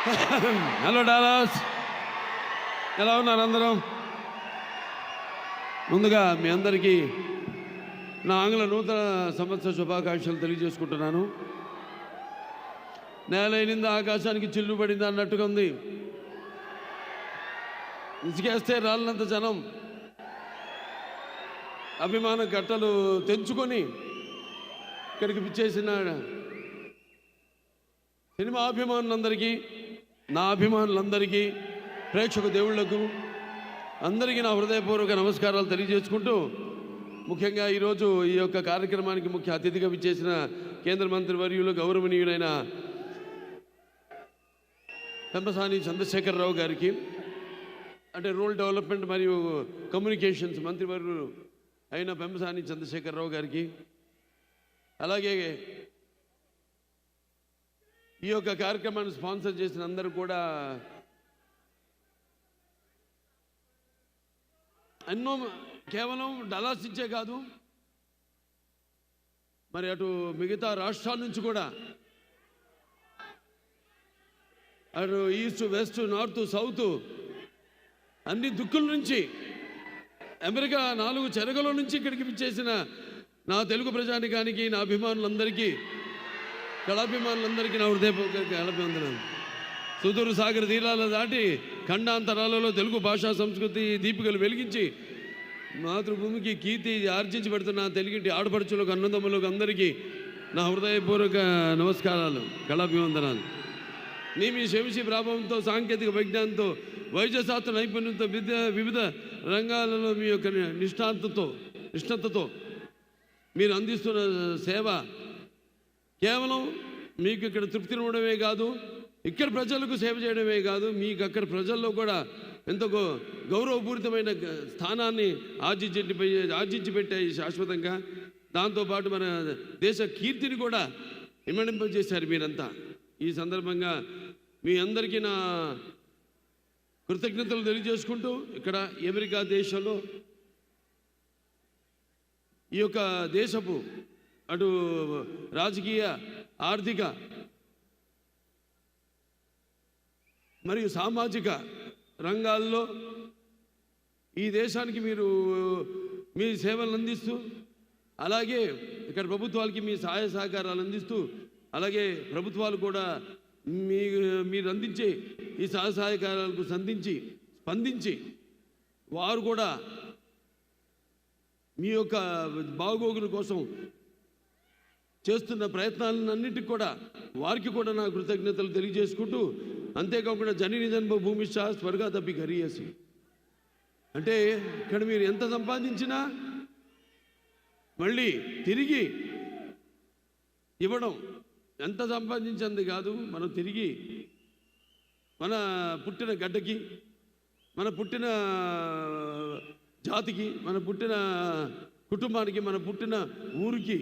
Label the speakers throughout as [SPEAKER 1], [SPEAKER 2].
[SPEAKER 1] Hello Dallas, ఎలా ఉన్నారు అందరం? ముందుగా మీ అందరికీ నా ఆంగ్ల నూతన సంవత్సర శుభాకాంక్షలు తెలియజేసుకుంటున్నాను. నేలైనింది ఆకాశానికి చిల్లు పడింది అన్నట్టుగా ఉంది. ఇసుకేస్తే రాళ్ళంత జనం అభిమాన గట్టలు తెంచుకొని ఇక్కడికి పిచ్చేసిన సినిమా అభిమానులందరికీ, నా అభిమానులందరికీ, ప్రేక్షక దేవుళ్లకు అందరికీ నా హృదయపూర్వక నమస్కారాలు తెలియజేసుకుంటూ, ముఖ్యంగా ఈరోజు ఈ యొక్క కార్యక్రమానికి ముఖ్య అతిథిగా విచ్చేసిన కేంద్ర మంత్రి వర్యులు గౌరవనీయులైన పెంపసాని చంద్రశేఖరరావు గారికి, అంటే రూరల్ డెవలప్మెంట్ మరియు కమ్యూనికేషన్స్ మంత్రివర్యులు అయిన పెంపసాని చంద్రశేఖరరావు గారికి, అలాగే ఈ యొక్క కార్యక్రమాన్ని స్పాన్సర్ చేసిన అందరూ కూడా ఎన్నో కేవలం డలాస్ ఇచ్చే కాదు, మరి అటు మిగతా రాష్ట్రాల నుంచి కూడా, అటు ఈస్ట్ వెస్ట్ నార్త్ సౌత్ అన్ని దిక్కుల నుంచి, అమెరికా 4 చెరగల నుంచి ఇక్కడికి విచ్చేసిన నా తెలుగు ప్రజానికానికి, నా అభిమానులందరికీ, కళాభిమానులందరికీ నా హృదయపూర్వక కళాభివందనాలు. సుదూర సాగర తీరాల దాటి ఖండాంతరాలలో తెలుగు భాషా సంస్కృతి దీపికలు వెలిగించి మాతృభూమికి కీర్తి ఆర్జించి పెడుతున్న తెలుగింటి ఆడపడుచులకు, అన్నదమ్ములకు అందరికీ నా హృదయపూర్వక నమస్కారాలు, కళాభివందనాలు. మీ శంషి ప్రభావంతో, సాంకేతిక విజ్ఞానంతో, వైద్యశాస్త్ర నైపుణ్యంతో, వివిధ రంగాలలో మీ యొక్క నిష్ణాతతో మీరు అందిస్తున్న సేవ కేవలం మీకు ఇక్కడ తృప్తినివ్వడమే కాదు, ఇక్కడ ప్రజలకు సేవ చేయడమే కాదు, మీకు అక్కడ ప్రజల్లో కూడా ఎంతో గౌరవపూరితమైన స్థానాన్ని ఆర్జించి పెట్టాయి శాశ్వతంగా. దాంతోపాటు మన దేశ కీర్తిని కూడా ఇమ్మడింపజేశారు మీరంతా. ఈ సందర్భంగా మీ అందరికీ నా కృతజ్ఞతలు తెలియజేసుకుంటూ, ఇక్కడ అమెరికా దేశంలో ఈ యొక్క దేశపు అటు రాజకీయ, ఆర్థిక మరియు సామాజిక రంగాల్లో ఈ దేశానికి మీరు మీ సేవలు అందిస్తూ, అలాగే ఇక్కడ ప్రభుత్వాలకి మీ సహాయ సహకారాలు అందిస్తూ, అలాగే ప్రభుత్వాలు కూడా మీరు అందించే ఈ సహాయకారాలకు స్పందించి వారు కూడా మీ యొక్క బాగోగుల కోసం చేస్తున్న ప్రయత్నాలన్నిటికీ కూడా వారికి కూడా నా కృతజ్ఞతలు తెలియజేసుకుంటూ, అంతేకాకుండా జనని జన్మ భూమిష్ట స్వర్గాదపి గరీయసి, అంటే ఇక్కడ మీరు ఎంత సంపాదించినా మళ్ళీ తిరిగి ఇవ్వడం, ఎంత సంపాదించింది కాదు, మనం తిరిగి మన పుట్టిన గడ్డకి, మన పుట్టిన జాతికి, మన పుట్టిన కుటుంబానికి, మన పుట్టిన ఊరికి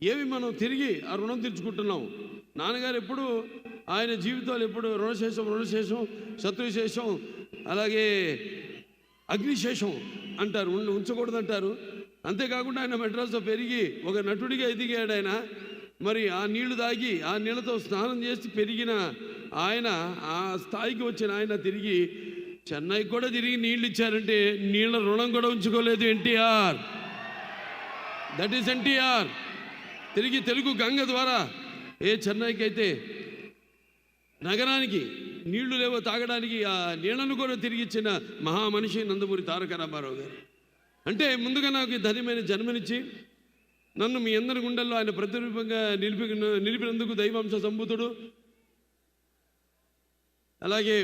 [SPEAKER 1] ఏవి మనం తిరిగి ఆ రుణం తీర్చుకుంటున్నాం. నాన్నగారు ఎప్పుడు ఆయన జీవితాలు ఎప్పుడు రుణశేషం శత్రుశేషం అలాగే అగ్నిశేషం అంటారు, ఉంచకూడదంటారు. అంతేకాకుండా ఆయన మెడ్రాస్లో పెరిగి ఒక నటుడిగా ఎదిగాడు ఆయన. మరి ఆ నీళ్లు తాగి ఆ నీళ్ళతో స్నానం చేసి పెరిగిన ఆయన, ఆ స్థాయికి వచ్చిన ఆయన తిరిగి చెన్నైకి కూడా తిరిగి నీళ్ళు ఇచ్చారంటే నీళ్ళ రుణం కూడా ఉంచుకోలేదు ఎన్టీఆర్. That is NTR. తిరిగి తెలుగు గంగ ద్వారా చెన్నైకి అయితే నగరానికి నీళ్లు లేవో తాగడానికి ఆ నీళ్లను కూడా తిరిగి ఇచ్చిన మహామనిషి నందమూరి తారక రామారావు గారు. అంటే ముందుగా నాకు ధన్యమైన జన్మనిచ్చి నన్ను మీ అందరి గుండెల్లో ఆయన ప్రతిరూపంగా నిలిపినందుకు దైవాంశ సంభూతుడు. అలాగే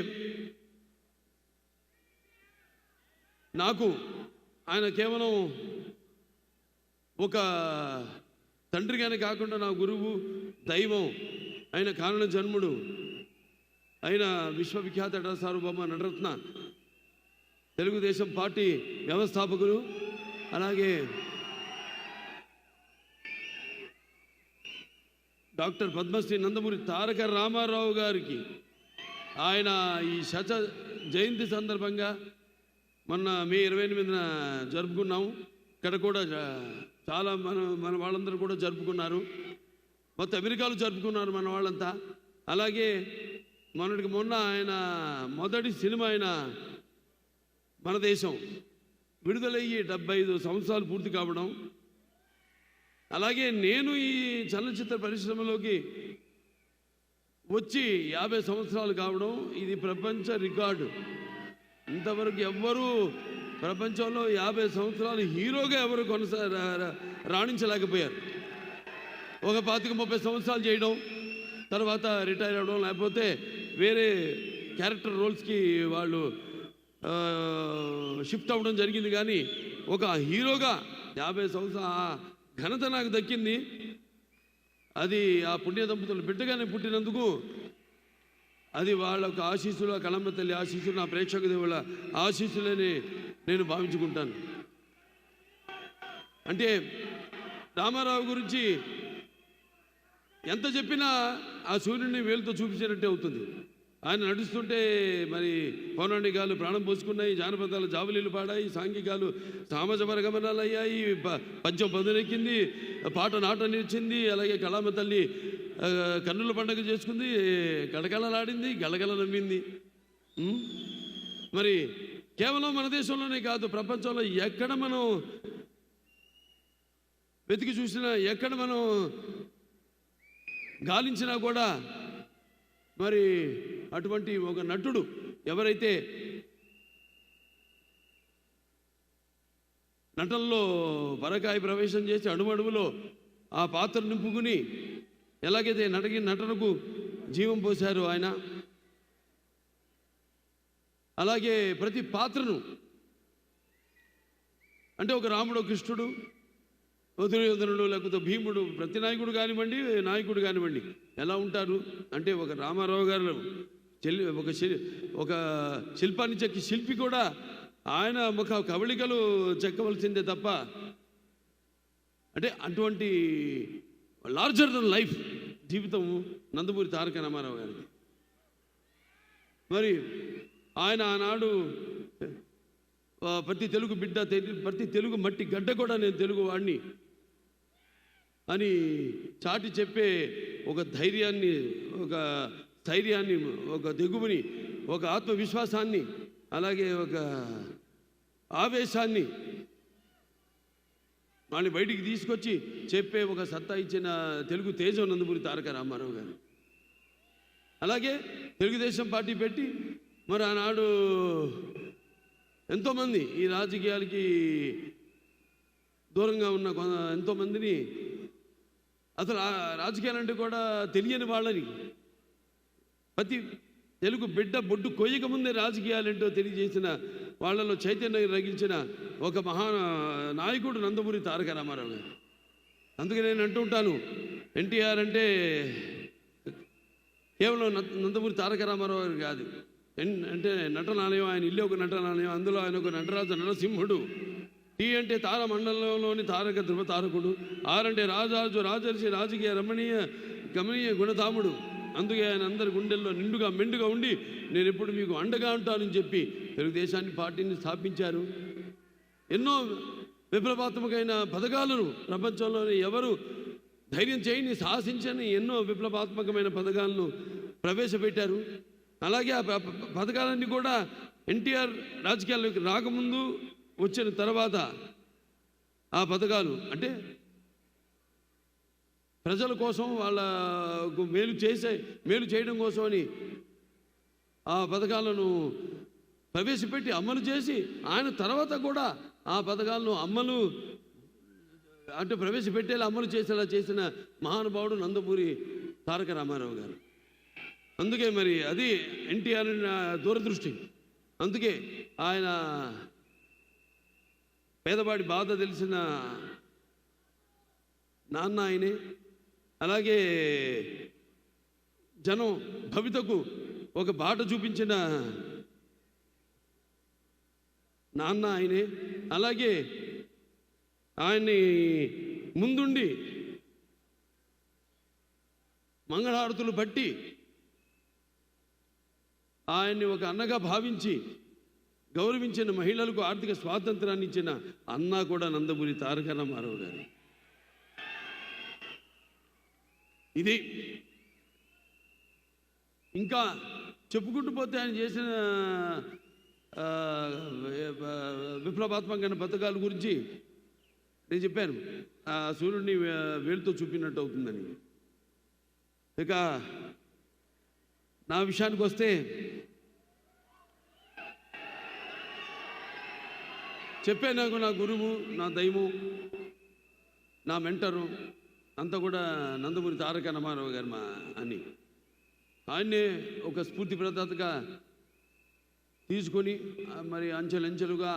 [SPEAKER 1] నాకు ఆయన కేవలం ఒక తండ్రిగానే కాకుండా నా గురువు, దైవం, ఆయన కారణ జన్ముడు, ఆయన విశ్వవిఖ్యాత సార్వభౌమ నటరత్న, తెలుగుదేశం పార్టీ వ్యవస్థాపకులు, అలాగే డాక్టర్ పద్మశ్రీ నందమూరి తారక రామారావు గారికి ఆయన ఈ జయంతి సందర్భంగా మొన్న మే 28న జరుపుకున్నాము. ఇక్కడ కూడా చాలా మన వాళ్ళందరూ కూడా జరుపుకున్నారు. మొత్తం అమెరికాలో జరుపుకున్నారు మన వాళ్ళంతా. అలాగే మొన్నటికి మొన్న ఆయన మొదటి సినిమా అయిన మన దేశం విడుదలయ్యి 75 సంవత్సరాలు పూర్తి కావడం, అలాగే నేను ఈ చలనచిత్ర పరిశ్రమలోకి వచ్చి 50 సంవత్సరాలు కావడం, ఇది ప్రపంచ రికార్డు. ఇంతవరకు ఎవ్వరూ ప్రపంచంలో 50 సంవత్సరాలు హీరోగా ఎవరు రాణించలేకపోయారు. ఒక 25-30 సంవత్సరాలు చేయడం, తర్వాత రిటైర్ అవ్వడం, లేకపోతే వేరే క్యారెక్టర్ రోల్స్కి వాళ్ళు షిఫ్ట్ అవ్వడం జరిగింది. కానీ ఒక హీరోగా 50 సంవత్సరాల ఘనత నాకు దక్కింది. అది ఆ పుణ్య దంపతులు బిడ్డగానే పుట్టినందుకు అది వాళ్ళ ఆశీస్సులు, ఆ కళమ్మ తల్లి ఆశీస్సులు, నా ప్రేక్షక దేవుళ్ళ ఆశీస్సులని నేను భావించుకుంటాను. అంటే రామారావు గురించి ఎంత చెప్పినా ఆ సూర్యుడిని వేలుతో చూపించినట్టే అవుతుంది. ఆయన నడుస్తుంటే మరి పౌరాణికాలు ప్రాణం పోసుకున్నాయి, జానపదాలు జావలీలు పాడాయి, సాంఘికాలు సామాజ వర్గమనాలు అయ్యాయి, పంచం పదునెక్కింది, పాట నాట నిలిచింది. అలాగే కళామ తల్లి కన్నుల పండుగ చేసుకుంది, కళకళలాడింది, గలగల నమ్మింది. మరి కేవలం మన దేశంలోనే కాదు, ప్రపంచంలో ఎక్కడ మనం వెతికి చూసినా, ఎక్కడ మనం గాలించినా కూడా మరి అటువంటి ఒక నటుడు ఎవరైతే నటనలో పరకాయ ప్రవేశం చేసి అడుగడుగులో ఆ పాత్ర నింపుకుని ఎలాగైతే నటనకు జీవం పోశారు ఆయన, అలాగే ప్రతి పాత్రను, అంటే ఒక రాముడు, కృష్ణుడు, దుర్యోధనుడు, లేకపోతే భీముడు, ప్రతి నాయకుడు కానివ్వండి, నాయకుడు కానివ్వండి ఎలా ఉంటారు అంటే, ఒక రామారావు గారు ఒక శిల్పాన్ని చెక్కి శిల్పి కూడా ఆయన ముఖ కవళికలు చెక్కవలసిందే తప్ప, అంటే అటువంటి లార్జర్ దెన్ లైఫ్ జీవితం నందమూరి తారక రామారావు గారికి. మరి ఆయన ఆనాడు ప్రతి తెలుగు బిడ్డ, ప్రతి తెలుగు మట్టి గడ్డ కూడా నేను తెలుగు వాడిని అని చాటి చెప్పే ఒక ధైర్యాన్ని, ఒక స్థైర్యాన్ని, ఒక దిగువుని, ఒక ఆత్మవిశ్వాసాన్ని, అలాగే ఒక ఆవేశాన్ని వాళ్ళని బయటికి తీసుకొచ్చి చెప్పే ఒక సత్తా ఇచ్చిన తెలుగు తేజం నందమూరి తారక రామారావు గారు. అలాగే తెలుగుదేశం పార్టీ పెట్టి మరి ఆనాడు ఎంతోమంది ఈ రాజకీయాలకి దూరంగా ఉన్న ఎంతోమందిని, అసలు రాజకీయాలంటే కూడా తెలియని వాళ్ళని, ప్రతి తెలుగు బిడ్డ బొడ్డు కొయ్యక ముందే రాజకీయాలేంటో తెలియజేసిన వాళ్ళలో చైతన్యం రగిల్చిన ఒక మహా నాయకుడు నందమూరి తారక రామారావు గారు. అందుకే నేను అంటుంటాను, ఎన్టీఆర్ అంటే కేవలం నందమూరి తారక రామారావు గారు కాదు, అంటే నటనాలయం, ఆయన ఇల్లు ఒక నటనాలయం, అందులో ఆయన ఒక నటరాజు నరసింహుడు. టీ అంటే తార మండలంలోని తారక ధ్రువ తారకుడు. ఆర్ అంటే రాజాజు రాజర్షి రాజకీయ రమణీయ గమనీయ గుణధాముడు. అందుకే ఆయన అందరి గుండెల్లో నిండుగా మెండుగా ఉండి నేను ఎప్పుడు మీకు అండగా ఉంటానని చెప్పి తెలుగుదేశాన్ని పార్టీని స్థాపించారు. ఎన్నో విప్లవాత్మకమైన పథకాలను ప్రపంచంలోని ఎవరు ధైర్యం చేయని, సాహసించని ఎన్నో విప్లవాత్మకమైన పథకాలను ప్రవేశపెట్టారు. అలాగే ఆ పథకాలన్నీ కూడా ఎన్టీఆర్ రాజకీయాల్లోకి రాకముందు, వచ్చిన తర్వాత ఆ పథకాలు అంటే ప్రజల కోసం, వాళ్ళకు మేలు చేయడం కోసమని ఆ పథకాలను ప్రవేశపెట్టి అమలు చేసి, ఆయన తర్వాత కూడా ఆ పథకాలను అంటే ప్రవేశపెట్టేలా అమలు చేసేలా చేసిన మహానుభావుడు నందమూరి తారక రామారావు గారు. అందుకే మరి అది ఎన్టీఆర్ దూరదృష్టి. అందుకే ఆయన పేదవాడి బాధ తెలిసిన నాన్న ఆయనే. అలాగే జనం భవితకు ఒక బాట చూపించిన నాన్న ఆయనే. అలాగే ఆయన్ని ముందుండి మంగళహారతులు బట్టి ఆయన్ని ఒక అన్నగా భావించి గౌరవించిన, మహిళలకు ఆర్థిక స్వాతంత్రాన్ని ఇచ్చిన అన్న కూడా నందమూరి తారక రామారావు గారు. ఇది ఇంకా చెప్పుకుంటూ పోతే ఆయన చేసిన విప్లవాత్మకమైన పథకాల గురించి నేను చెప్పాను. ఆ సూర్యుడిని వేలుతో చూపినట్టు అవుతుందని. ఇక నా విషయానికి వస్తే చెప్పాను, నాకు నా గురువు, నా దైవం, నా మెంటరు అంతా కూడా నందమూరి తారక రామారావు గారు అని ఆయన్నే ఒక స్ఫూర్తి ప్రదాతగా తీసుకొని మరి అంచెలంచెలుగా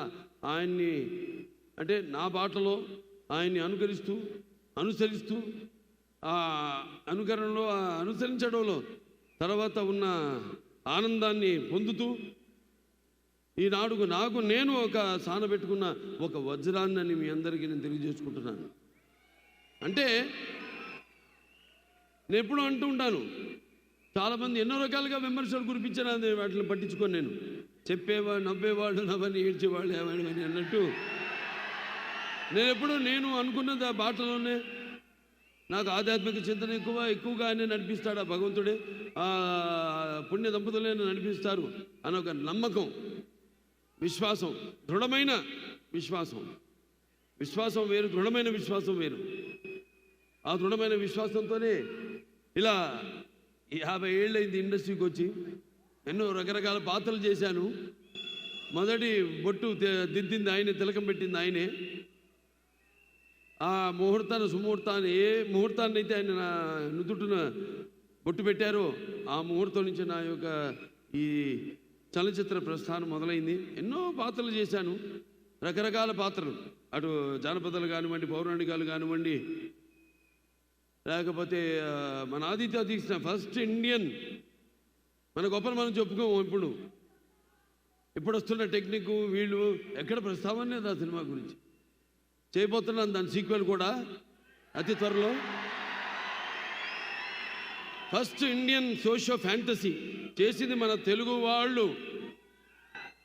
[SPEAKER 1] ఆయన్ని అంటే నా బాటలో ఆయన్ని అనుసరిస్తూ ఆ అనుకరణలో అనుసరించడంలో తర్వాత ఉన్న ఆనందాన్ని పొందుతూ ఈనాడు నాకు నేను ఒక సానబెట్టుకున్న ఒక వజ్రాన్ని మీ అందరికీ నేను తెలియజేసుకుంటున్నాను. అంటే నేను ఎప్పుడూ అంటూ ఉంటాను, చాలామంది ఎన్నో రకాలుగా విమర్శలు కురిపించారు, అది వాటిని పట్టించుకొని నేను చెప్పేవాడు, నవ్వేవాడు, నవ్వని ఏడ్చేవాళ్ళు ఏమని అన్నట్టు నేను అనుకున్నది ఆ బాటలోనే. నాకు ఆధ్యాత్మిక చింతన ఎక్కువగా ఆయన నడిపిస్తాడు ఆ భగవంతుడే, ఆ పుణ్య దంపతులే నడిపిస్తారు అని ఒక నమ్మకం, విశ్వాసం, దృఢమైన విశ్వాసం వేరు, దృఢమైన విశ్వాసం వేరు. ఆ దృఢమైన విశ్వాసంతోనే ఇలా 50 ఏళ్ళైంది ఇండస్ట్రీకి వచ్చి, ఎన్నో రకరకాల పాత్రలు చేశాను. మొదటి బొట్టు దిద్దింది ఆయనే, తిలకం పెట్టింది ఆయనే. ఆ సుముహూర్తాన్ని ఏ ముహూర్తాన్ని అయితే ఆయన నా నుదుటిన బొట్టు పెట్టారో ఆ ముహూర్తం నుంచి నా యొక్క ఈ చలనచిత్ర ప్రస్థానం మొదలైంది. ఎన్నో పాత్రలు చేశాను, రకరకాల పాత్రలు, అటు జానపదాలు కానివ్వండి, పౌరాణికాలు కానివ్వండి, లేకపోతే మన ఆదిత్య తీసిన ఫస్ట్ ఇండియన్, మన గొప్పలు మనం చెప్పుకోము. ఇప్పుడు వస్తున్న టెక్నిక్ వీళ్ళు ఎక్కడ ప్రస్తావన లేదు ఆ సినిమా గురించి. చేయబోతున్నాను దాని సీక్వెల్ కూడా అతి త్వరలో. ఫస్ట్ ఇండియన్ సోషో ఫ్యాంటసీ చేసింది మన తెలుగు వాళ్ళు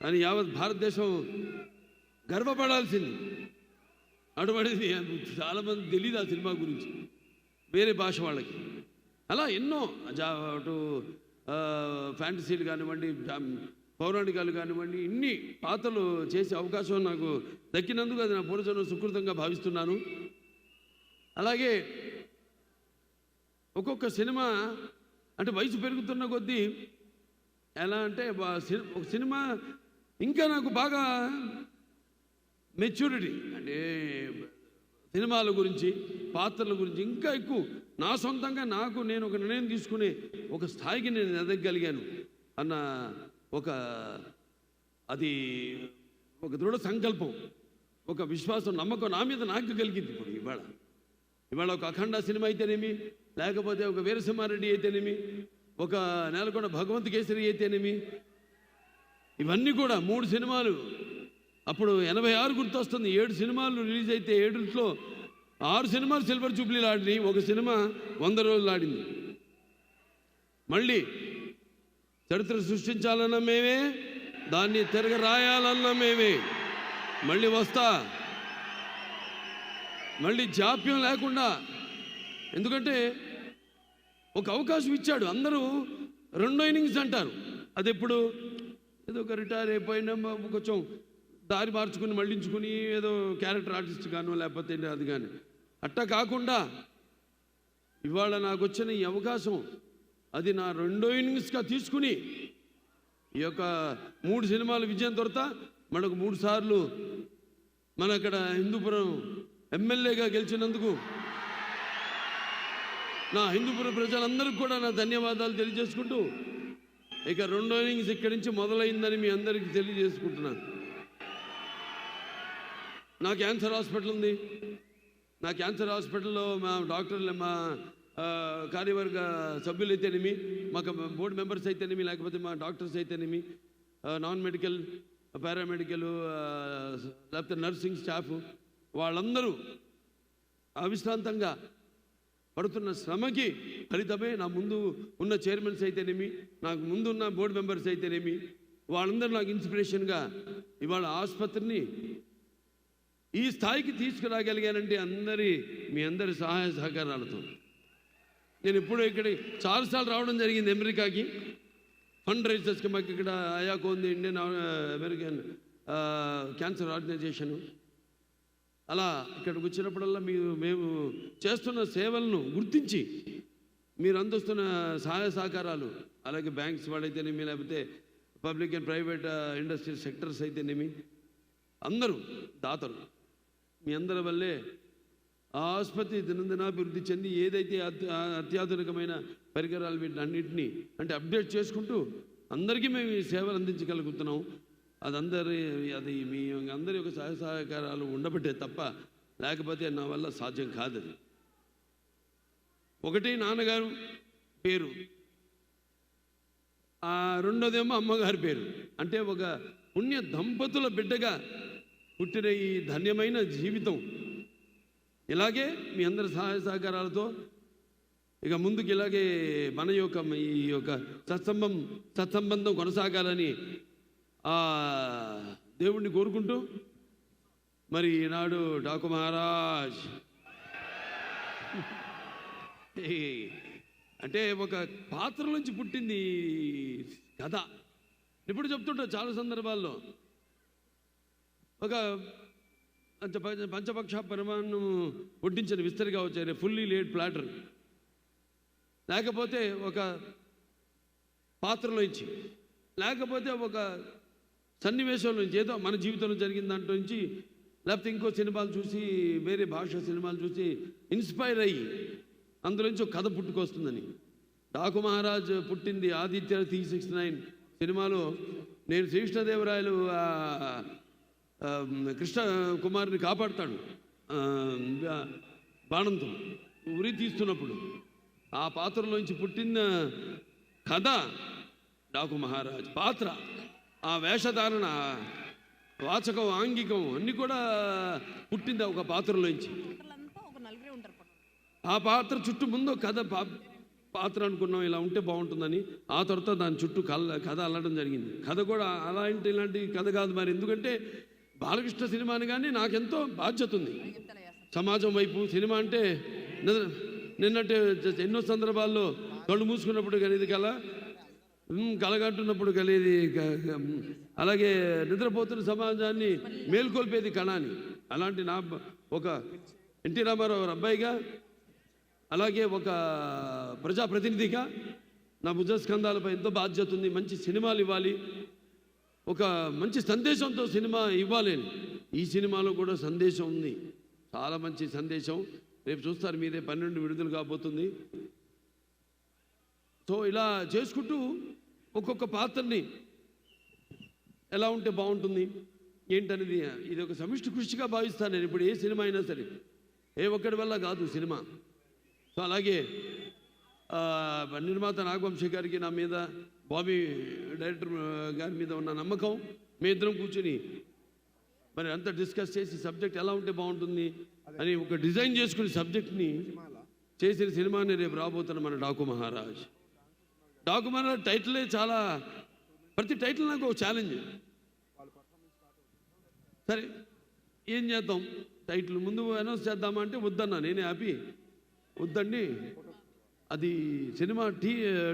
[SPEAKER 1] అని యావత్ భారతదేశం గర్వపడాల్సింది. అటువంటిది చాలామంది తెలియదు ఆ సినిమా గురించి, వేరే భాష వాళ్ళకి. అలా ఎన్నో అటు ఫ్యాంటసీలు కానివ్వండి, పౌరాణికాలు కానివ్వండి, ఇన్ని పాత్రలు చేసే అవకాశం నాకు దక్కినందుకు అది నా పూర్వజన్మ సుకృతంగా భావిస్తున్నాను. అలాగే ఒక్కొక్క సినిమా అంటే వయసు పెరుగుతున్న కొద్దీ ఎలా అంటే ఒక సినిమా ఇంకా నాకు బాగా మెచ్యూరిటీ అంటే సినిమాల గురించి, పాత్రల గురించి ఇంకా ఎక్కువ నా సొంతంగా నేను ఒక నిర్ణయం తీసుకునే ఒక స్థాయికి నేను ఎదగగలిగాను అన్న అది ఒక దృఢ సంకల్పం, ఒక విశ్వాసం, నమ్మకం నా మీద నాకు కలిగింది. ఇప్పుడు ఇవాళ ఒక అఖండ సినిమా అయితేనేమి, లేకపోతే ఒక వీరసింహారెడ్డి అయితేనేమి, ఒక నేలకొండ భగవంత్ కేసరి అయితేనేమి, ఇవన్నీ కూడా 3 సినిమాలు. అప్పుడు 86 గుర్తొస్తుంది. 7 సినిమాలు రిలీజ్ అయితే 7లో 6 సినిమాలు సిల్వర్ జూబ్లీలు ఆడినాయి, ఒక సినిమా 100 రోజులు ఆడింది. మళ్ళీ చరిత్ర సృష్టించాలన్న మేమే, దాన్ని తిరగ రాయాలన్న మేమే. మళ్ళీ వస్తా, మళ్ళీ జాప్యం లేకుండా. ఎందుకంటే ఒక అవకాశం ఇచ్చాడు. అందరూ 2వ ఇన్నింగ్స్ అంటారు, అది ఎప్పుడు ఏదో ఒక రిటైర్ అయిపోయినా కొంచెం దారి మార్చుకుని మళ్ళించుకుని ఏదో క్యారెక్టర్ ఆర్టిస్ట్ గాను లేకపోతే అది కానీ అట్టా కాకుండా ఇవాళ నాకు వచ్చిన ఈ అవకాశం అది నా 2వ ఇన్నింగ్స్గా తీసుకుని ఈ యొక్క 3 సినిమాలు విజయం తర్వాత మనకు 3 సార్లు మన అక్కడ హిందూపురం ఎమ్మెల్యేగా గెలిచినందుకు నా హిందూపురం ప్రజలందరికీ కూడా నా ధన్యవాదాలు తెలియజేసుకుంటూ, ఇక 2వ ఇన్నింగ్స్ ఇక్కడి నుంచి మొదలైందని మీ అందరికీ తెలియజేసుకుంటున్నాను. నా క్యాన్సర్ హాస్పిటల్ ఉంది. నా క్యాన్సర్ హాస్పిటల్లో మా డాక్టర్లు, మా కార్యవర్గ సభ్యులు అయితేనేమి, మాకు బోర్డు మెంబర్స్ అయితేనేమి, లేకపోతే మా డాక్టర్స్ అయితేనేమి, నాన్ మెడికల్, పారామెడికల్, లేకపోతే నర్సింగ్ స్టాఫ్, వాళ్ళందరూ అవిశ్రాంతంగా పడుతున్న శ్రమకి ఫలితమే నా ముందు ఉన్న చైర్మన్స్ అయితేనేమి, నాకు ముందున్న బోర్డు మెంబర్స్ అయితేనేమి, వాళ్ళందరూ నాకు ఇన్స్పిరేషన్గా ఇవాళ ఆసుపత్రిని ఈ స్థాయికి తీసుకురాగలిగానంటే మీ అందరి సహాయ సహకారాలతో. నేను ఇప్పుడు ఇక్కడ చాలాసార్లు రావడం జరిగింది అమెరికాకి ఫండ్ రైజర్స్కి. మాకు ఇక్కడ అయాకో ఉంది, ఇండియన్ అమెరికన్ క్యాన్సర్ ఆర్గనైజేషను. అలా ఇక్కడికి వచ్చినప్పుడల్లా మేము చేస్తున్న సేవలను గుర్తించి మీరు అందిస్తున్న సహాయ సహకారాలు, అలాగే బ్యాంక్స్ వాడైతేనేమి, లేకపోతే public and private industrial sectors అయితేనేమి, అందరూ దాతలు, మీ అందరి వల్లే ఆ ఆసుపత్రి దినదినాభివృద్ధి చెంది ఏదైతే అత్యాధునికమైన పరికరాలు వీటిని అన్నింటినీ అంటే అప్డేట్ చేసుకుంటూ అందరికీ మేము ఈ సేవలు అందించగలుగుతున్నాం. అది మీ అందరి యొక్క సహాయ సహకారాలు ఉండబట్టే తప్ప లేకపోతే నా వల్ల సాధ్యం కాదు. అది ఒకటి నాన్నగారు పేరు, రెండోదేమో అమ్మగారి పేరు. అంటే ఒక పుణ్య దంపతుల బిడ్డగా పుట్టిన ఈ ధన్యమైన జీవితం ఇలాగే మీ అందరి సహాయ సహకారాలతో ఇక ముందుకు ఇలాగే మన యొక్క ఈ యొక్క సత్సంబంధం కొనసాగాలని ఆ దేవుణ్ణి కోరుకుంటూ మరి ఈనాడు డాకు మహారాజ్ అంటే ఒక పాత్ర నుంచి పుట్టింది కథ. ఇప్పుడు చెప్తుంటా చాలా సందర్భాల్లో ఒక పంచపక్ష పరిమాణం వడ్డించిన విస్తరిగా వచ్చారు, ఫుల్లీ లేడ్ ప్లాటర్, లేకపోతే ఒక పాత్రలో ఇచ్చి, లేకపోతే ఒక సన్నివేశంలో నుంచి ఏదో మన జీవితంలో జరిగిన దాంట్లో నుంచి, లేకపోతే ఇంకో సినిమాలు చూసి వేరే భాష సినిమాలు చూసి ఇన్స్పైర్ అయ్యి అందులోంచి ఒక కథ పుట్టుకొస్తుందని. డాకు మహారాజ్ పుట్టింది ఆదిత్య 369 సినిమాలో. నేను శ్రీకృష్ణదేవరాయలు కృష్ణ కుమారుని కాపాడుతాడు బాణంతో ఉరి తీస్తున్నప్పుడు ఆ పాత్రలోంచి పుట్టిన కథ డాకు మహారాజ్ పాత్ర. ఆ వేషధారణ, వాచకం, ఆంగికం అన్నీ కూడా పుట్టింది ఒక పాత్రలోంచి. ఆ పాత్ర చుట్టూ ముందు కథ పాత్ర అనుకున్నాం ఇలా ఉంటే బాగుంటుందని, ఆ తర్వాత దాని చుట్టూ కథ అల్లడం జరిగింది. కథ కూడా ఇలాంటి కథ కాదు మరి, ఎందుకంటే బాలకృష్ణ సినిమాని కానీ నాకెంతో బాధ్యత ఉంది సమాజం వైపు. సినిమా అంటే నిన్నట్టే ఎన్నో సందర్భాల్లో కళ్ళు మూసుకున్నప్పుడు కలిగేది కలగంటున్నప్పుడు కలిగేది, అలాగే నిద్రపోతున్న సమాజాన్ని మేల్కొల్పేది కళని. అలాంటి నా ఒక ఎన్టీ రామారావు అబ్బాయిగా, అలాగే ఒక ప్రజాప్రతినిధిగా నా భుజస్కంధాలపై ఎంతో బాధ్యత ఉంది. మంచి సినిమాలు ఇవ్వాలి, ఒక మంచి సందేశంతో సినిమా ఇవ్వాలి. ఈ సినిమాలో కూడా సందేశం ఉంది, చాలా మంచి సందేశం. రేపు చూస్తారు మీరే, 12 విడుదల కాబోతుంది. సో ఇలా చేసుకుంటూ ఒక్కొక్క పాత్రని ఎలా ఉంటే బాగుంటుంది ఏంటనేది ఇది ఒక సమిష్టి కృషిగా భావిస్తాను నేను. ఇప్పుడు ఏ సినిమా అయినా సరే ఏ ఒక్కడి వల్ల కాదు సినిమా. సో అలాగే నిర్మాత నాగవంశీ గారికి నా మీద, బాబీ డైరెక్టర్ గారి మీద ఉన్న నమ్మకం, మీ ఇద్దరం కూర్చుని మరి అంతా డిస్కస్ చేసి సబ్జెక్ట్ ఎలా ఉంటే బాగుంటుంది అని ఒక డిజైన్ చేసుకుని సబ్జెక్ట్ని చేసిన సినిమాని రేపు రాబోతున్న మన డాకు మహారాజ్. డాకు మహారాజ్ టైటిలే చాలా, ప్రతి టైటిల్ నాకు ఒక ఛాలెంజ్. సరే ఏం చేద్దాం, టైటిల్ ముందు అనౌన్స్ చేద్దామా అంటే వద్దన్నా, నేనే హ్యాపీ వద్దండి, అది సినిమా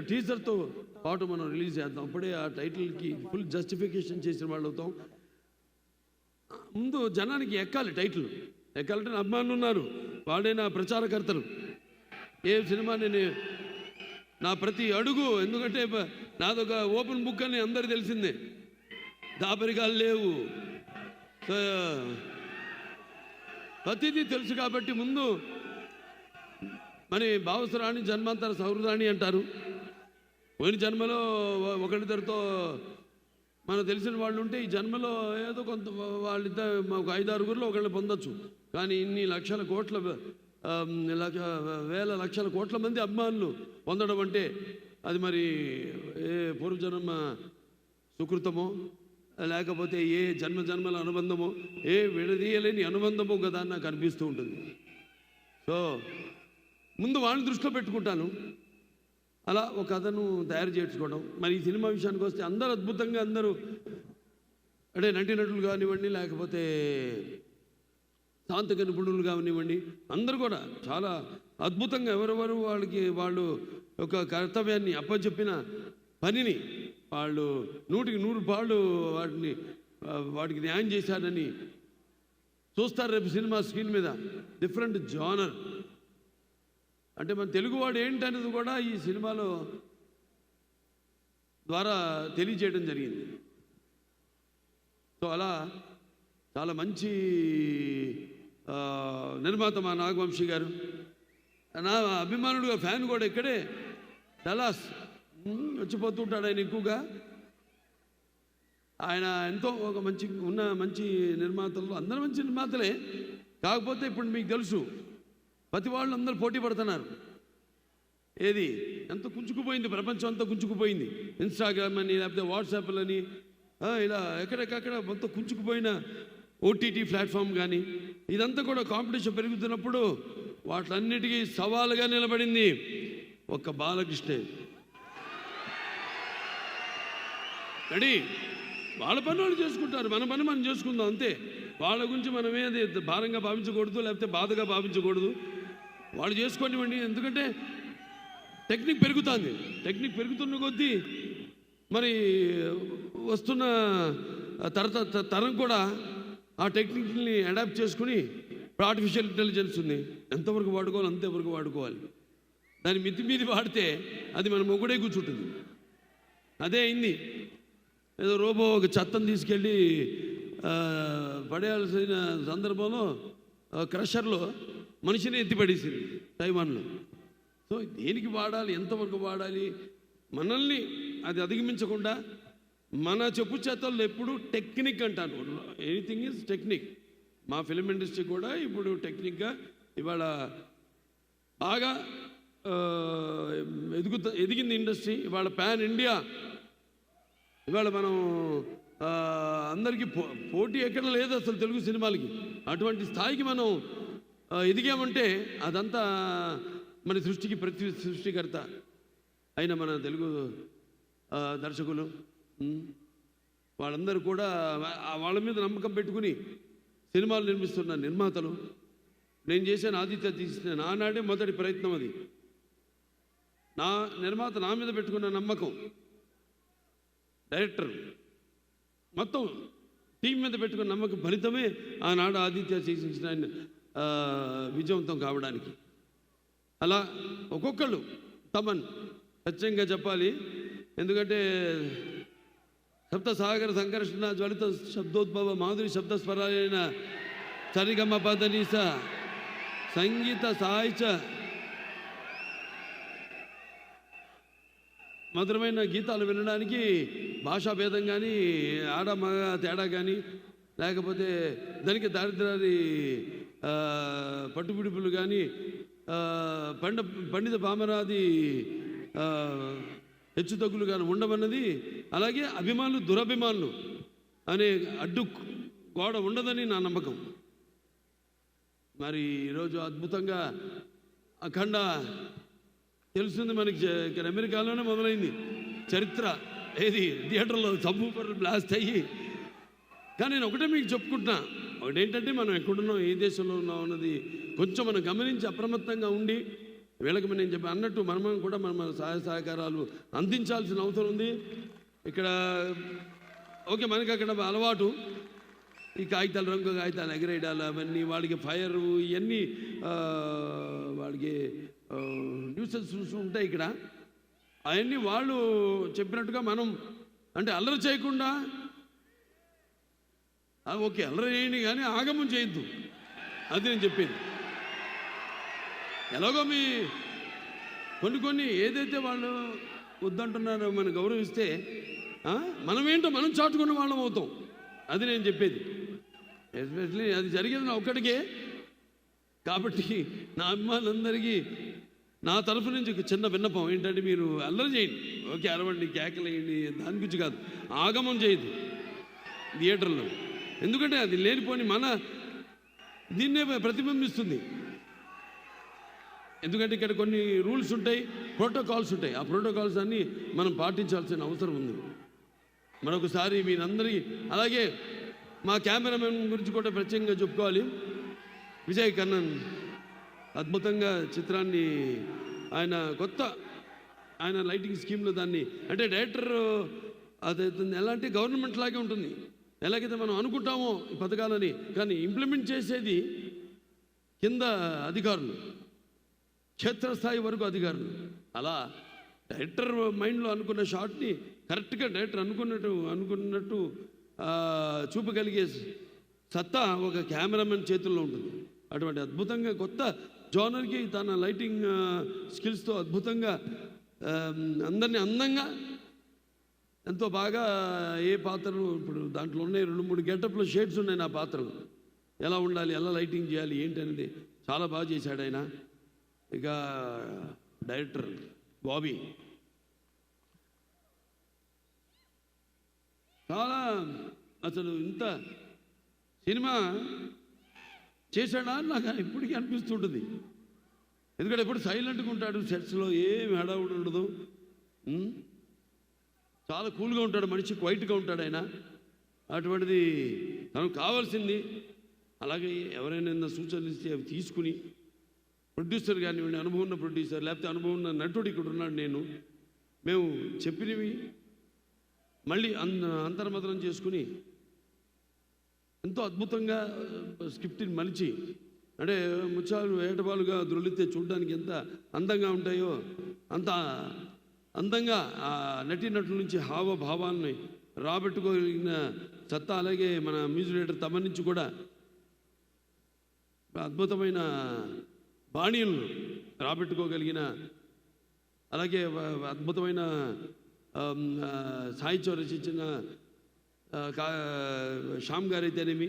[SPEAKER 1] టీజర్తో పాటు మనం రిలీజ్ చేద్దాం, అప్పుడే ఆ టైటిల్కి ఫుల్ జస్టిఫికేషన్ చేసిన వాళ్ళు అవుతాం. ముందు జనానికి ఎక్కాలి, టైటిల్ ఎక్కాలంటే నా అభిమానులు ఉన్నారు, వాడే నా ప్రచారకర్తలు. ఏ సినిమా నేను నా ప్రతి అడుగు, ఎందుకంటే నాదొక ఓపెన్ బుక్ అని అందరికీ తెలిసిందే, దాపరికాలు లేవు, ప్రతిదీ తెలుసు. కాబట్టి ముందు మరి భావసరాణి జన్మాంతర సౌహృదాణి అంటారు. పోయిన జన్మలో ఒకరిద్దరితో మనకు తెలిసిన వాళ్ళు ఉంటే ఈ జన్మలో ఏదో కొంత వాళ్ళిద్దరు ఒక 5-6 ఒకళ్ళు పొందొచ్చు. కానీ ఇన్ని లక్షల కోట్ల వేల లక్షల కోట్ల మంది అభిమానులు పొందడం అంటే అది మరి ఏ పూర్వజన్మ సుకృతమో, లేకపోతే ఏ జన్మల అనుబంధమో, ఏ విడదీయలేని అనుబంధమో కదా నాకు అనిపిస్తూ ఉంటుంది. సో ముందు వాళ్ళని దృష్టిలో పెట్టుకుంటాను, అలా ఒక కథను తయారు చేసుకోవడం. మరి ఈ సినిమా విషయానికి వస్తే అందరూ అద్భుతంగా, అందరూ అంటే నటీనటులు కానివ్వండి, లేకపోతే తాంత్రిక నిపుణులు కానివ్వండి, అందరూ కూడా చాలా అద్భుతంగా ఎవరెవరు వాళ్ళు ఒక కర్తవ్యాన్ని అప్పచెప్పిన పనిని వాళ్ళు 100% పాళ్ళు వాటికి న్యాయం చేశారని చూస్తారు రేపు సినిమా స్క్రీన్ మీద. డిఫరెంట్ జానర్ అంటే మన తెలుగువాడు ఏంటనేది కూడా ఈ సినిమాలో ద్వారా తెలియజేయడం జరిగింది. సో అలా చాలా మంచి నిర్మాత మా నాగవంశీ గారు. నా అభిమానుడుగా ఫ్యాన్ కూడా ఇక్కడే డలాస్ వచ్చిపోతుంటాడు ఆయన ఎక్కువగా. ఆయన ఎంతో ఒక మంచి నిర్మాతలు, అందరూ మంచి నిర్మాతలే. కాకపోతే ఇప్పుడు మీకు తెలుసు ప్రతి వాళ్ళు అందరూ పోటీ పడుతున్నారు. ఏది ఎంత కుంచుకుపోయింది, ప్రపంచం అంతా కుంచుకుపోయింది. ఇన్స్టాగ్రామ్ అని, లేకపోతే వాట్సాప్లు అని, ఇలా ఎక్కడెక్కడ మొత్తం కుంచుకుపోయిన ఓటీటీ ప్లాట్ఫామ్ కానీ, ఇదంతా కూడా కాంపిటీషన్ పెరుగుతున్నప్పుడు వాటిలన్నిటికీ సవాలుగా నిలబడింది ఒక్క బాలకృష్ణే. రెడీ, వాళ్ళ పని వాళ్ళు చేసుకుంటారు, మన పని మనం చేసుకుందాం అంతే. వాళ్ళ గురించి మనమే అది భారంగా భావించకూడదు, లేకపోతే బాధగా భావించకూడదు. వాళ్ళు చేసుకోనివ్వండి. ఎందుకంటే టెక్నిక్ పెరుగుతుంది. టెక్నిక్ పెరుగుతున్న కొద్దీ మరి వస్తున్న తరం కూడా ఆ టెక్నిక్ని అడాప్ట్ చేసుకుని, ఇప్పుడు ఆర్టిఫిషియల్ ఇంటెలిజెన్స్ ఉంది, ఎంతవరకు వాడుకోవాలి అంతవరకు వాడుకోవాలి. దాని మితి వాడితే అది మన మొగుడే కూర్చుంటుంది. అదే అయింది. ఏదో రోబో ఒక చెత్తను తీసుకెళ్ళి పడేయాల్సిన సందర్భంలో క్రషర్లో మనిషిని ఎత్తిపడేసింది తైవాన్లో. సో దేనికి వాడాలి, ఎంతవరకు వాడాలి, మనల్ని అది అధిగమించకుండా మన చెప్పు చేతల్లో ఎప్పుడు టెక్నిక్ అంటాను. Anything is technique. మా ఫిలిం ఇండస్ట్రీ కూడా ఇప్పుడు టెక్నిక్గా ఇవాళ బాగా ఎదిగింది ఇండస్ట్రీ. ఇవాళ పాన్ ఇండియా. ఇవాళ మనం అందరికీ పోటీ ఎక్కడ లేదు అసలు తెలుగు సినిమాలకి. అటువంటి స్థాయికి మనం ఎదిగామంటే అదంతా మన సృష్టికి సృష్టికర్త అయిన మన తెలుగు దర్శకులు, వాళ్ళందరూ కూడా వాళ్ళ మీద నమ్మకం పెట్టుకుని సినిమాలు నిర్మిస్తున్న నిర్మాతలు. నేను చేశాను ఆదిత్య తీసిన నానాడే మొదటి ప్రయత్నం. అది నా నిర్మాత నా మీద పెట్టుకున్న నమ్మకం, డైరెక్టర్ మొత్తం టీం మీద పెట్టుకున్న నమ్మకం ఫలితమే ఆనాడు ఆదిత్య చేసిన విజయవంతం కావడానికి. అలా ఒక్కొక్కళ్ళు తమన్ ఖచ్చితంగా చెప్పాలి. ఎందుకంటే సప్త సాగర సంకర్షణ జ్వలిత శబ్దోద్భవ మాధురి శబ్ద స్వరాలైన సరిగమ పదనీస సంగీత సాహిత్య మధురమైన గీతాలు వినడానికి భాషా భేదం కానీ, ఆడ మగ తేడా కానీ, లేకపోతే దానికి దారిద్రాది పట్టుపిడుపులు కానీ, పండిత పామరాది హెచ్చుతగ్గులు కానీ ఉండమన్నది. అలాగే అభిమానులు దురభిమానులు అనే అడ్డు గోడ ఉండదని నా నమ్మకం. మరి ఈరోజు అద్భుతంగా అఖండ తెలుస్తుంది మనకి. ఇక్కడ అమెరికాలోనే మొదలైంది చరిత్ర. ఏది థియేటర్లో సబ్బూపర్లు బ్లాస్ట్ అయ్యి. కానీ నేను ఒకటే మీకు చెప్పుకుంటున్నా, ఒకటేంటంటే మనం ఎక్కడున్నాం, ఏ దేశంలో ఉన్నాం అన్నది కొంచెం మనం గమనించి అప్రమత్తంగా ఉండి వీళ్ళకి నేను చెప్పి అన్నట్టు మనం కూడా మన సహాయ సహకారాలు అందించాల్సిన అవసరం ఉంది. ఇక్కడ ఓకే, మనకి అక్కడ అలవాటు ఈ కాగితాలు, రంగు కాగితాలు ఎగరేయడాలు, అవన్నీ వాళ్ళకి ఫైర్, ఇవన్నీ వాళ్ళకి న్యూసెన్స్ ఉంటాయి ఇక్కడ. అవన్నీ వాళ్ళు చెప్పినట్టుగా మనం అంటే అల్లరి చేయకుండా, ఓకే అల్లరి చేయండి కానీ ఆగమం చేయొద్దు. అది నేను చెప్పేది. ఎలాగో మీ కొన్ని ఏదైతే వాళ్ళు వద్దంటున్నారో మనం గౌరవిస్తే మనమేంటో మనం చాటుకున్న వాళ్ళం అవుతాం. అది నేను చెప్పేది. ఎస్పెషలీ అది జరిగేది నా ఒక్కడికే. కాబట్టి నా అభిమానులందరికీ నా తరఫు నుంచి ఒక చిన్న విన్నపం ఏంటంటే, మీరు అల్లరి చేయండి, ఓకే అరవండి, కేకలేయండి, దాని గురించి కాదు, ఆగమం చేయదు థియేటర్లో. ఎందుకంటే అది లేనిపోని మన దీన్నే ప్రతిబింబిస్తుంది. ఎందుకంటే ఇక్కడ కొన్ని రూల్స్ ఉంటాయి, ప్రోటోకాల్స్ ఉంటాయి. ఆ ప్రోటోకాల్స్ అన్నీ మనం పాటించాల్సిన అవసరం ఉంది. మరొకసారి మీరందరికీ, అలాగే మా కెమెరామెన్ గురించి కూడా ప్రత్యేకంగా చెప్పుకోవాలి. విజయ్ కన్నన్ అద్భుతంగా చిత్రాన్ని ఆయన ఆయన లైటింగ్ స్కీమ్లో దాన్ని అంటే డైరెక్టర్ అది ఎలా అంటే గవర్నమెంట్ లాగే ఉంటుంది. ఎలాగైతే మనం అనుకుంటామో ఈ పథకాలని, కానీ ఇంప్లిమెంట్ చేసేది కింద అధికారులు, క్షేత్రస్థాయి వరకు అధికారులు. అలా డైరెక్టర్ మైండ్లో అనుకున్న షాట్ని కరెక్ట్గా డైరెక్టర్ అనుకున్నట్టు చూపగలిగే సత్తా ఒక కెమెరామెన్ చేతుల్లో ఉంటుంది. అటువంటి అద్భుతంగా కొత్త జోనర్కి తన లైటింగ్ స్కిల్స్తో అద్భుతంగా అందరినీ అందంగా ఎంతో బాగా ఏ పాత్రలు ఇప్పుడు దాంట్లో ఉన్నాయి 2-3 గెటప్లో షేడ్స్ ఉన్నాయి. నా పాత్ర ఎలా ఉండాలి, ఎలా లైటింగ్ చేయాలి ఏంటి అనేది చాలా బాగా చేశాడు ఆయన. ఇక డైరెక్టర్ బాబీ చాలా అసలు ఇంత సినిమా చేశాడా నాకు ఇప్పటికీ అనిపిస్తుంటుంది. ఎందుకంటే ఎప్పుడు సైలెంట్గా ఉంటాడు, సెట్స్లో ఏమి హడావుడి ఉండదు, చాలా కూల్గా ఉంటాడు మనిషి, క్వైట్గా ఉంటాడు ఆయన. అటువంటిది తనకు కావాల్సింది. అలాగే ఎవరైనా సూచనలు ఇస్తే అవి తీసుకుని ప్రొడ్యూసర్ కానివ్వండి, అనుభవం ఉన్న ప్రొడ్యూసర్ లేకపోతే అనుభవం ఉన్న నటుడు ఇక్కడ ఉన్నాడు, మేము చెప్పినవి మళ్ళీ అంతర్మతనం చేసుకుని ఎంతో అద్భుతంగా స్క్రిప్ట్ని మలిచి, అంటే ముత్యాలు ఏటబాలుగా దొరికితే చూడడానికి ఎంత అందంగా ఉంటాయో అంత అందంగా ఆ నటీనటుల నుంచి హావభావాలని రాబెట్టుకోగలిగిన సత్తా, అలాగే మన మ్యూజిక్ డైరెక్టర్ తమ నుంచి కూడా అద్భుతమైన బాణీలను రాబెట్టుకోగలిగిన, అలాగే అద్భుతమైన సాహిత్యం రచించిన శ్యామ్ గారు అయితేనేమి,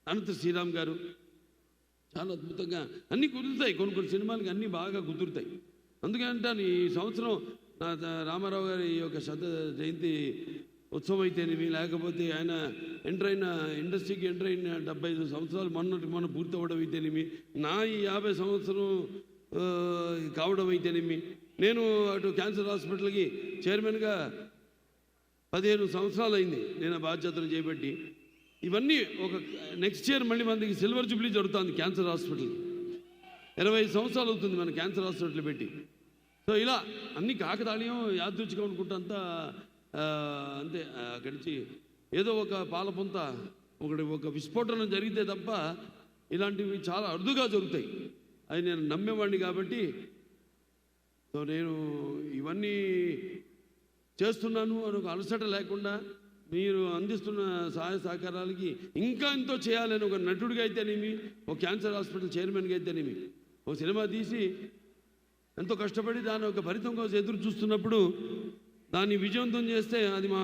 [SPEAKER 1] అనంత శ్రీరామ్ గారు చాలా అద్భుతంగా అన్నీ కుదురుతాయి. కొన్ని సినిమాలకి అన్నీ బాగా కుదురుతాయి. అందుకంటే ఈ సంవత్సరం రామారావు గారి యొక్క జయంతి ఉత్సవం అయితేనేమి, లేకపోతే ఆయన ఇండస్ట్రీకి ఎంటర్ అయిన 75 సంవత్సరాలు మొన్న పూర్తి అవ్వడం అయితేనేమి, నా ఈ 50 సంవత్సరం కావడం అయితేనేమి, నేను అటు క్యాన్సర్ హాస్పిటల్కి చైర్మన్గా 15 సంవత్సరాలు అయింది నేను ఆ బాధ్యతలు చేపట్టి. ఇవన్నీ ఒక నెక్స్ట్ ఇయర్ మళ్ళీ మనకి సిల్వర్ జూబ్లీ జరుగుతుంది క్యాన్సర్ హాస్పిటల్. 25 సంవత్సరాలు అవుతుంది మన క్యాన్సర్ హాస్పిటల్ పెట్టి. సో ఇలా అన్ని కాకతాళీయం యాదృచ్ఛికం అనుకుంటా అంతా అంతే. అక్కడి నుంచి ఏదో ఒక పాలపొంత ఒక విస్ఫోటనం జరిగితే తప్ప ఇలాంటివి చాలా అరుదుగా జరుగుతాయి. అది నేను నమ్మేవాడిని కాబట్టి సో నేను ఇవన్నీ చేస్తున్నాను అని ఒక అలసట లేకుండా మీరు అందిస్తున్న సహాయ సహకారాలకి ఇంకా ఎంతో చేయాలని ఒక నటుడిగా అయితేనేమి, ఒక క్యాన్సర్ హాస్పిటల్ చైర్మన్గా అయితేనేమి, ఒక సినిమా తీసి ఎంతో కష్టపడి దాని ఒక ఫలితం కోసం ఎదురు చూస్తున్నప్పుడు దాన్ని విజయవంతం చేస్తే అది మా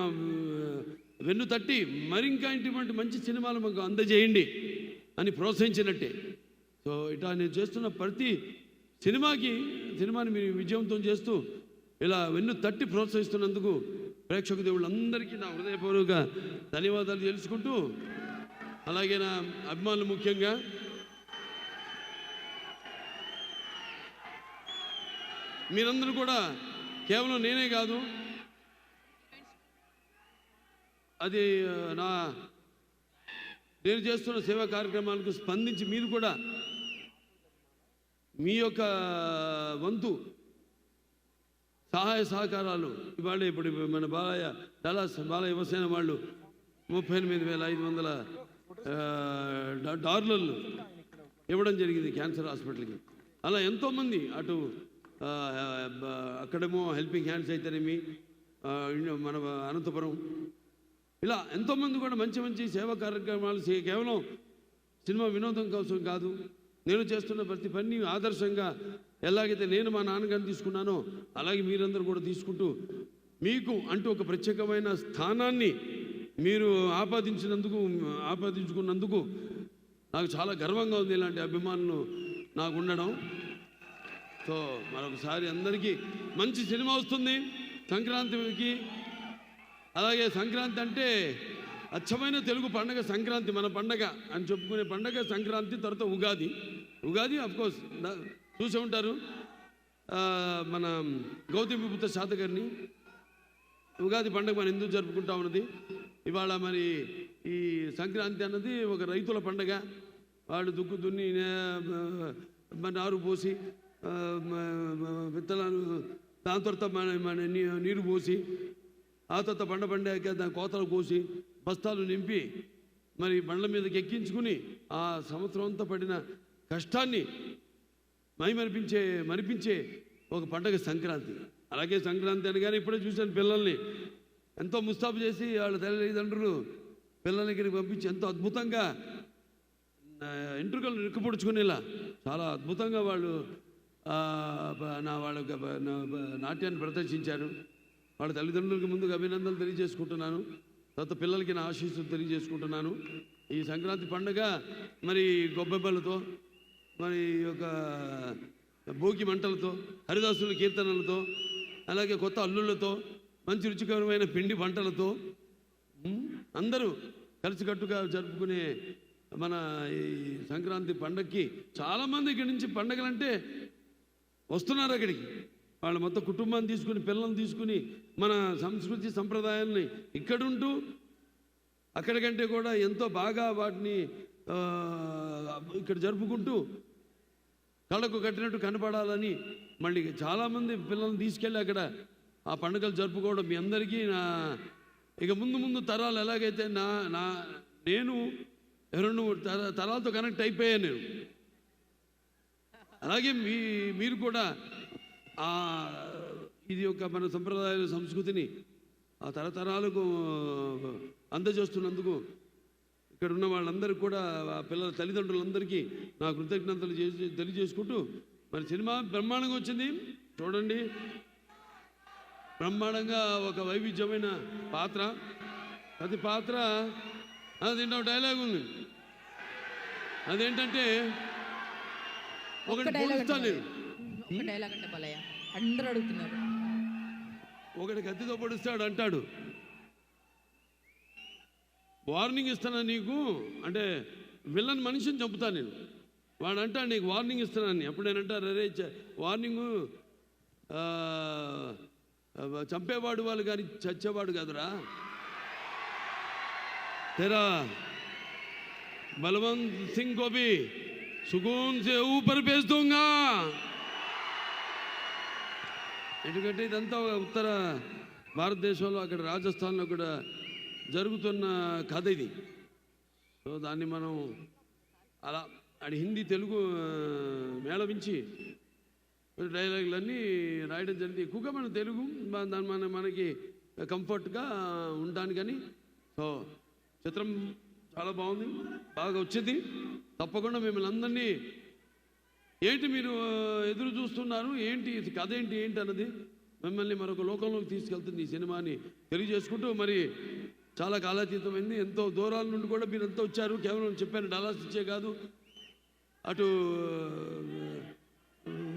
[SPEAKER 1] వెన్ను తట్టి మరింకా ఇటువంటి మంచి సినిమాలు మాకు అందజేయండి అని ప్రోత్సహించినట్టే. సో ఇట్లా నేను చేస్తున్న ప్రతి సినిమాని మీరు విజయవంతం చేస్తూ ఇలా వెన్ను తట్టి ప్రోత్సహిస్తున్నందుకు ప్రేక్షక దేవుళ్ళందరికీ నా హృదయపూర్వక ధన్యవాదాలు తెలుసుకుంటూ, అలాగే నా అభిమానులు ముఖ్యంగా మీరందరూ కూడా కేవలం నేనే కాదు, అది నేను చేస్తున్న సేవా కార్యక్రమాలకు స్పందించి మీరు కూడా మీ యొక్క వంతు సహాయ సహకారాలు ఇప్పుడు మన డలాస్ బాలయ్య యువసేన వాళ్ళు $38,500 ఇవ్వడం జరిగింది క్యాన్సర్ హాస్పిటల్కి. అలా ఎంతోమంది అటు అక్కడేమో హెల్పింగ్ హ్యాండ్స్ అయితేనేమి, మన అనంతపురం, ఇలా ఎంతోమంది కూడా మంచి మంచి సేవా కార్యక్రమాలు కేవలం సినిమా వినోదం కోసం కాదు, నేను చేస్తున్న ప్రతి పని ఆదర్శంగా ఎలాగైతే నేను మా నాన్నగారిని తీసుకున్నానో అలాగే మీరందరూ కూడా తీసుకుంటూ మీకు అంటూ ఒక ప్రత్యేకమైన స్థానాన్ని మీరు ఆపాదించుకున్నందుకు నాకు చాలా గర్వంగా ఉంది. ఇలాంటి అభిమానులు నాకు ఉండడం. సో మరొకసారి అందరికీ మంచి సినిమా వస్తుంది సంక్రాంతికి. అలాగే సంక్రాంతి అంటే అచ్చమైన తెలుగు పండగ సంక్రాంతి, మన పండగ అని చెప్పుకునే పండగ సంక్రాంతి. తర్వాత ఉగాది అఫ్కోర్స్ చూసే ఉంటారు మన గౌతమిపుత్ర శాతకర్ణి. ఉగాది పండుగ మనం ఎందుకు జరుపుకుంటా ఉన్నది ఇవాళ. మరి ఈ సంక్రాంతి అన్నది ఒక రైతుల పండగ, వాళ్ళు దుక్కు దున్ని నారు పోసి విత్తనాలు దాని తర్వాత మన నీరు పోసి ఆ తర్వాత పండాక దాని కోతలు కోసి బస్తాలు నింపి మరి బండ్ల మీదకి ఎక్కించుకుని ఆ సంవత్సరం అంతా పడిన కష్టాన్ని మరిపించే ఒక పండగ సంక్రాంతి. అలాగే సంక్రాంతి అనగానే ఇప్పుడే చూశాను పిల్లల్ని ఎంతో ముస్తాబు చేసి వాళ్ళ తల్లిదండ్రులు పిల్లల దగ్గరికి పంపించి ఎంతో అద్భుతంగా ఎంట్రుకలు నిక్కుపొడుచుకునేలా చాలా అద్భుతంగా వాళ్ళు వాళ్ళ నాట్యాన్ని ప్రదర్శించారు. వాళ్ళ తల్లిదండ్రులకి ముందుగా అభినందనలు తెలియజేసుకుంటున్నాను. తర్వాత పిల్లలకి నా ఆశీస్సులు తెలియజేసుకుంటున్నాను. ఈ సంక్రాంతి పండుగ మరి గొబ్బెమ్మలతో మరి ఒక భోగి మంటలతో హరిదాసుల కీర్తనలతో అలాగే కొత్త అల్లుళ్ళతో మంచి రుచికరమైన పిండి వంటలతో అందరూ కలిసికట్టుగా జరుపుకునే మన ఈ సంక్రాంతి పండగకి చాలామంది ఇక్కడి నుంచి పండగలంటే వస్తున్నారు అక్కడికి. వాళ్ళు మొత్తం కుటుంబాన్ని తీసుకుని పిల్లల్ని తీసుకుని మన సంస్కృతి సంప్రదాయాల్ని ఇక్కడుంటూ అక్కడికంటే కూడా ఎంతో బాగా వాటిని ఇక్కడ జరుపుకుంటూ కళ్ళకు కట్టినట్టు కనపడాలని మళ్ళీ చాలామంది పిల్లల్ని తీసుకెళ్ళి అక్కడ ఆ పండుగలు జరుపుకోవడం మీ అందరికీ ఇక ముందు తరాలు ఎలాగైతే నేను 2 తరాలతో కనెక్ట్ అయిపోయాను నేను. అలాగే మీరు కూడా ఇది ఒక మన సంప్రదాయాల సంస్కృతిని ఆ తరతరాలకు అందజేస్తున్నందుకు ఇక్కడ ఉన్న వాళ్ళందరికీ కూడా పిల్లల తల్లిదండ్రులందరికీ నా కృతజ్ఞతలు తెలియజేసుకుంటూ మరి సినిమా బ్రహ్మాండంగా వచ్చింది చూడండి. బ్రహ్మాండంగా ఒక వైవిధ్యమైన పాత్ర, ప్రతి పాత్ర దీంట్లో డైలాగ్ ఉంది. అదేంటంటే ఒకటి కత్తితో పొడుస్తాడు అంటాడు, వార్నింగ్ ఇస్తానా నీకు అంటే విలన్ మనిషిని చంపుతాను నేను. వాడు అంటాడు నీకు వార్నింగ్ ఇస్తున్నాను. అప్పుడు నేనంటారు అరే వార్నింగు చంపేవాడు వాళ్ళు కానీ చచ్చేవాడు కాదురా. तेरा बलवंत सिंह को भी सुकून से ऊपर भेज दूंगा. ఎందుకంటే ఇదంతా ఉత్తర భారతదేశంలో అక్కడ రాజస్థాన్లో కూడా జరుగుతున్న కథ ఇది. సో దాన్ని మనం అలా అది హిందీ తెలుగు మేళవించి డైలాగులన్నీ రాయడం జరిగింది. ఎక్కువగా మన తెలుగు దాని మనకి కంఫర్ట్గా ఉండడానికని. సో చిత్రం చాలా బాగుంది, బాగా వచ్చింది. తప్పకుండా మిమ్మల్ని అందరినీ ఏంటి మీరు ఎదురు చూస్తున్నారు, ఏంటి కథ ఏంటి అన్నది మిమ్మల్ని మరొక లోకంలోకి తీసుకెళ్తుంది ఈ సినిమాని తెలియజేసుకుంటూ. మరి చాలా కాలాతీతమైంది, ఎంతో దూరాల నుండి కూడా మీరు ఎంతో వచ్చారు. కేవలం చెప్పాను డల్లాస్ ఇచ్చే కాదు, అటు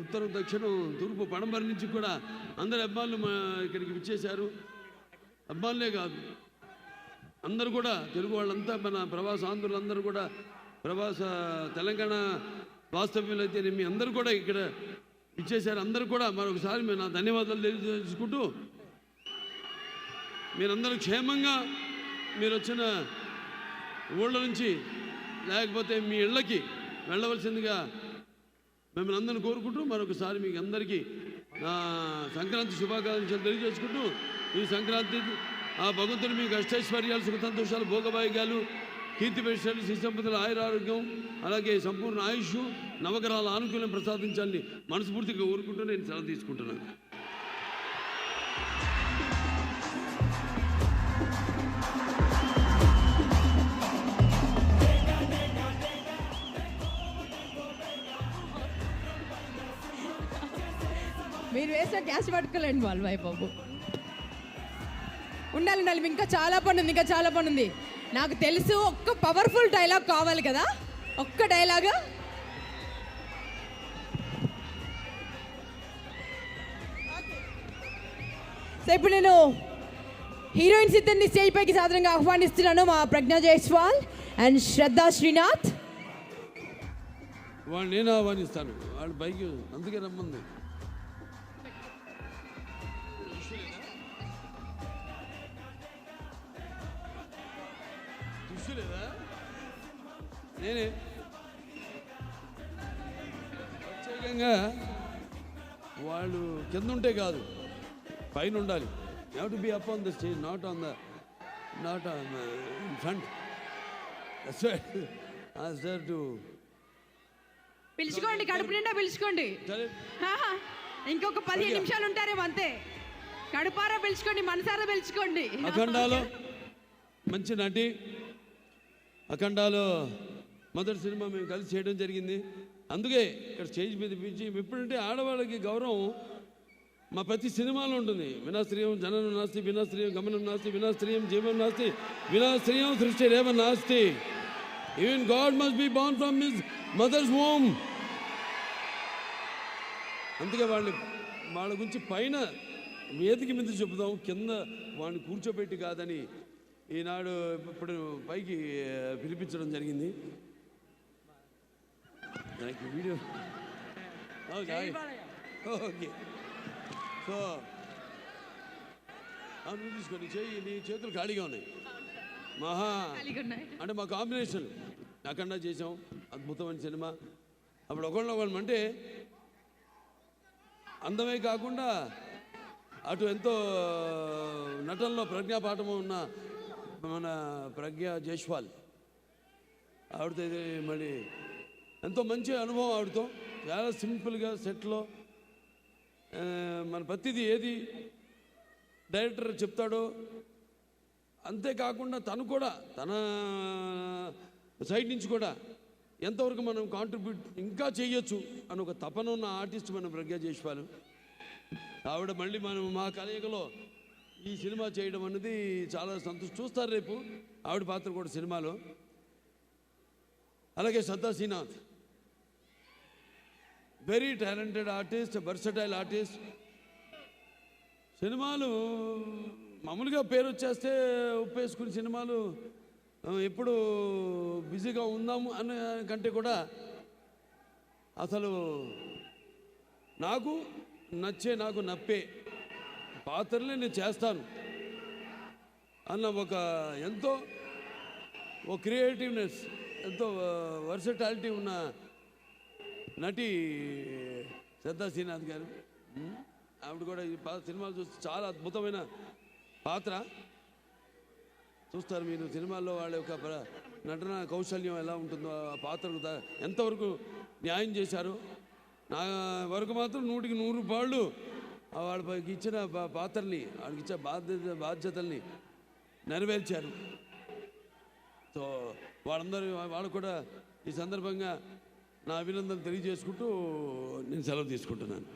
[SPEAKER 1] ఉత్తరం దక్షిణం తూర్పు పడమర నుంచి కూడా అందరు అబ్బాయిలు ఇక్కడికి విచ్చేశారు. అబ్బాయిలే కాదు అందరూ కూడా తెలుగు వాళ్ళంతా మన ప్రవాస ఆంధ్రులందరూ కూడా ప్రవాస తెలంగాణ వాస్తవ్యులైతే మీ అందరూ కూడా ఇక్కడ ఇచ్చేశారు. అందరూ కూడా మరొకసారి నా ధన్యవాదాలు తెలియజేసుకుంటూ మీరందరూ క్షేమంగా మీరు వచ్చిన ఊళ్ళ నుంచి లేకపోతే మీ ఇళ్ళకి వెళ్ళవలసిందిగా మిమ్మల్ని అందరిని కోరుకుంటూ మరొకసారి మీకు అందరికీ నా సంక్రాంతి శుభాకాంక్షలు తెలియజేసుకుంటూ ఈ సంక్రాంతి ఆ భగవంతుడు మీకు అష్టైశ్వర్యాలు సుఖ సంతోషాలు భోగభాగ్యాలు కీర్తి ప్రతిష్టలు శ్రీసంపదల ఆయురారోగ్యం అలాగే సంపూర్ణ ఆయుష్ నవగ్రహాల ఆనుకూల్యం ప్రసాదించాలని మనస్ఫూర్తిగా కోరుకుంటూ నేను సెలవు తీసుకుంటున్నాను.
[SPEAKER 2] మీరు వేసిన క్యాష్ పట్టుకోలేండి వాళ్ళు బాబు. ఉండాలి ఇంకా చాలా పని ఉంది. నాకు తెలుసు ఒక్క పవర్ఫుల్ డైలాగ్ కావాలి కదా, ఒక్క డైలాగ్. సో ఇప్పుడు నేను హీరోయిన్స్ ఇద్దరిని స్టేజ్ పైకి సాధారణంగా ఆహ్వానిస్తున్నాను. మా ప్రజ్ఞా జైస్వాల్ అండ్ శ్రద్ధా శ్రీనాథ్.
[SPEAKER 1] వాళ్ళు నేను ఆహ్వానిస్తాను, వాళ్ళు బైక్ అందుకే రమ్మంది. నేనే ఖచ్చితంగా వాళ్ళు కింద ఉంటే కాదు, పైన ఉండాలి. Have to be up on the stage, not on front. టు
[SPEAKER 2] పిలుచుకోండి, కడుపు నిండా పిలుచుకోండి. ఇంకొక 15 నిమిషాలు ఉంటారేమో అంతే. కడుపారా పిలుచుకోండి, మనసారా పిలుచుకోండి.
[SPEAKER 1] అఖండాలో మంచి నటి, అఖండాలో మొదటి సినిమా మేము కలిసి చేయడం జరిగింది. అందుకే ఇక్కడ స్టేజ్ మీద పిలిచి, ఎప్పుడంటే ఆడవాళ్ళకి గౌరవం మా ప్రతి సినిమాలో ఉంటుంది. వినాశ్రియం జననం నాస్తి, వినాశ్రియం గమనం నాస్తి, వినాశ్రియం జీవనం నాస్తి, వినాశ్రియం సృష్టి రేవ నాస్తి. Even God must be born from his mothers home. అందుకే వాళ్ళ గురించి పైన వేదిక మీద చెబుదాం, కింద వాడిని కూర్చోబెట్టి కాదని ఈనాడు ఇప్పుడు పైకి పిలిపించడం జరిగింది. Video okay. సో నువ్వు తీసుకోండి, నీ చేతులు ఖాళీగా ఉన్నాయి. అంటే మా కాంబినేషన్ అఖండ చేసాం, అద్భుతమైన సినిమా. అప్పుడు ఒకళ్ళం అంటే అందమే కాకుండా అటు ఎంతో నటనలో ప్రజ్ఞాపాఠము ఉన్న మన ప్రజ్ఞా జైస్వాల్, ఆవిడతో ఇది మళ్ళీ ఎంతో మంచి అనుభవం. ఆవిడతో చాలా సింపుల్గా సెట్లో మన ప్రతిదీ ఏది డైరెక్టర్ చెప్తాడో అంతేకాకుండా తను కూడా తన సైడ్ నుంచి కూడా ఎంతవరకు మనం కాంట్రిబ్యూట్ ఇంకా చేయొచ్చు అని ఒక తపన ఉన్న ఆర్టిస్ట్ మన ప్రజ్ఞా జైస్వాల్. ఆవిడ మళ్ళీ మనం మా కలయికలో ఈ సినిమా చేయడం అనేది చాలా చూస్తారు రేపు ఆవిడ పాత్ర కూడా సినిమాలో. అలాగే Shraddha Srinath, very talented artist, versatile artist. సినిమాలు మామూలుగా పేరు వచ్చేస్తే ఉప్పేసుకుని సినిమాలు ఎప్పుడు బిజీగా ఉందాము అనే కంటే కూడా అసలు నాకు నాకు నప్పే పాత్రలే నేను చేస్తాను అన్న ఒక ఎంతో క్రియేటివ్నెస్, ఎంతో వర్సటాలిటీ ఉన్న నటి శ్రద్ధా శ్రీనాథ్ గారు. ఆవిడ కూడా ఈ సినిమాలు చూస్తే చాలా అద్భుతమైన పాత్ర. చూస్తారు మీరు సినిమాల్లో వాళ్ళ యొక్క నటన కౌశల్యం ఎలా ఉంటుందో, ఆ పాత్రకు ఎంతవరకు న్యాయం చేశారు. నా వరకు మాత్రం 100కి 100 పాళ్ళు వాళ్ళకి ఇచ్చిన పాత్రని, వాళ్ళకి ఇచ్చే బాధ్యతల్ని నెరవేర్చారు. సో వాళ్ళు కూడా ఈ సందర్భంగా నా అభినందనలు తెలియజేసుకుంటూ నేను సెలవు తీసుకుంటున్నాను.